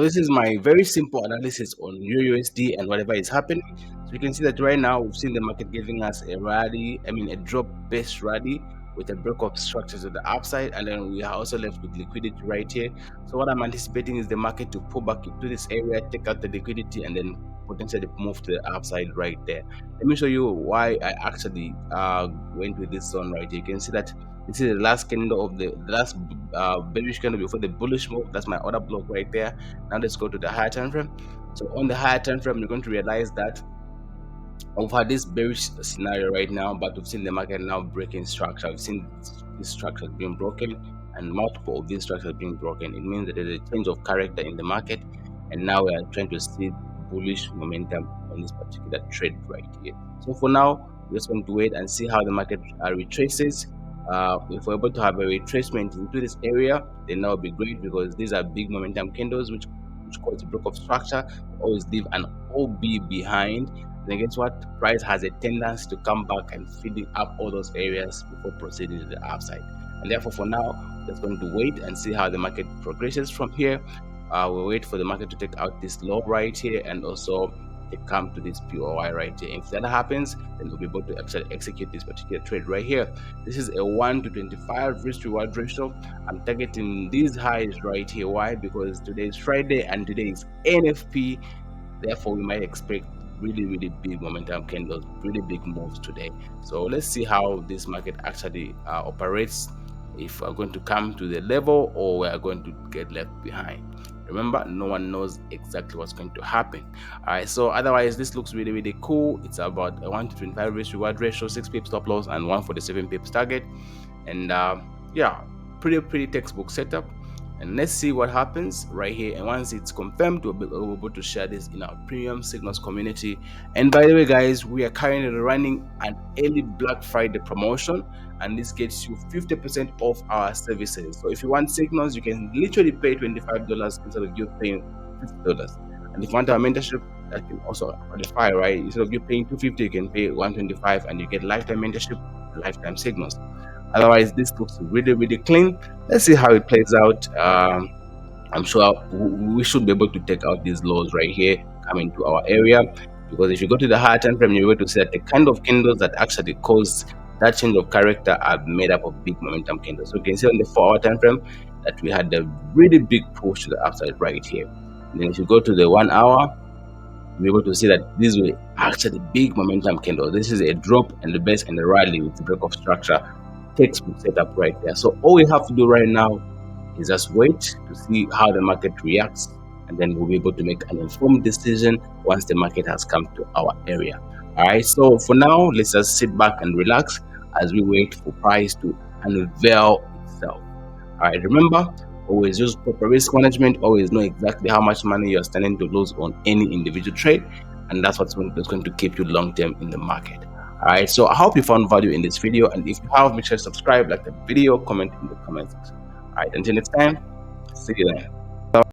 This is my very simple analysis on EURUSD and whatever is happening. So you can see that right now we've seen the market giving us a rally, a drop-based rally with a break of structures to the upside, and then we are also left with liquidity right here. So what I'm anticipating is the market to pull back into this area, take out the liquidity, and then potentially move to the upside right there. Let me show you why I actually went with this zone right here. You can see that this is the last candle of the last bearish candle before the bullish move. That's my order block right there. Now let's go to the higher time frame. So on the higher time frame, you're going to realize that we've had this bearish scenario right now, but we've seen the market now breaking structure. We've seen this structure being broken and multiple of these structures being broken. It means that there's a change of character in the market, and now we are trying to see bullish momentum on this particular trade right here. So for now, we're just going to wait and see how the market retraces. If we're able to have a retracement into this area, then that would be great, because these are big momentum candles which cause a break of structure, always leave an OB behind. Then guess what? Price has a tendency to come back and filling up all those areas before proceeding to the upside. And therefore, for now, just going to wait and see how the market progresses from here. We'll wait for the market to take out this low right here, and also they come to this POI right here. If that happens, then we'll be able to actually execute this particular trade right here. This is a 1 to 25 risk reward ratio. I'm targeting these highs right here. Why? Because today is Friday and today is NFP. Therefore, we might expect really big momentum candles, really big moves today. So let's see how this market actually operates, if we're going to come to the level or we're going to get left behind. Remember, no one knows exactly what's going to happen. All right, so otherwise this looks really cool. It's about a 1 to 25 risk reward ratio, 6 pips stop loss, and 147 pips target. And yeah, pretty textbook setup. And let's see what happens right here. And once it's confirmed, we'll be able to share this in our premium signals community. And by the way, guys, we are currently running an early Black Friday promotion, and this gets you 50% off our services. So if you want signals, you can literally pay $25 instead of you paying $50. And if you want our mentorship, that can also qualify, right? Instead of you paying $250, you can pay $125, and you get lifetime mentorship, lifetime signals. Otherwise, this looks really clean. Let's see how it plays out. I'm sure we should be able to take out these lows right here, coming to our area, because if you go to the higher time frame, you're able to see that the kind of candles that actually cause that change of character are made up of big momentum candles. So you can see on the 4-hour time frame that we had a really big push to the upside right here. And then if you go to the 1 hour, you're able to see that these were actually big momentum candles. This is a drop and the base and the rally with the break of structure. Textbook setup right there. So all we have to do right now is just wait to see how the market reacts, and then we'll be able to make an informed decision once the market has come to our area. All right, so for now, let's just sit back and relax as we wait for price to unveil itself. All right, remember, always use proper risk management. Always know exactly how much money you're standing to lose on any individual trade, and that's what's going to keep you long term in the market. Alright, so I hope you found value in this video, and if you have, make sure to subscribe, like the video, comment in the comment section. Alright, until next time, see you then.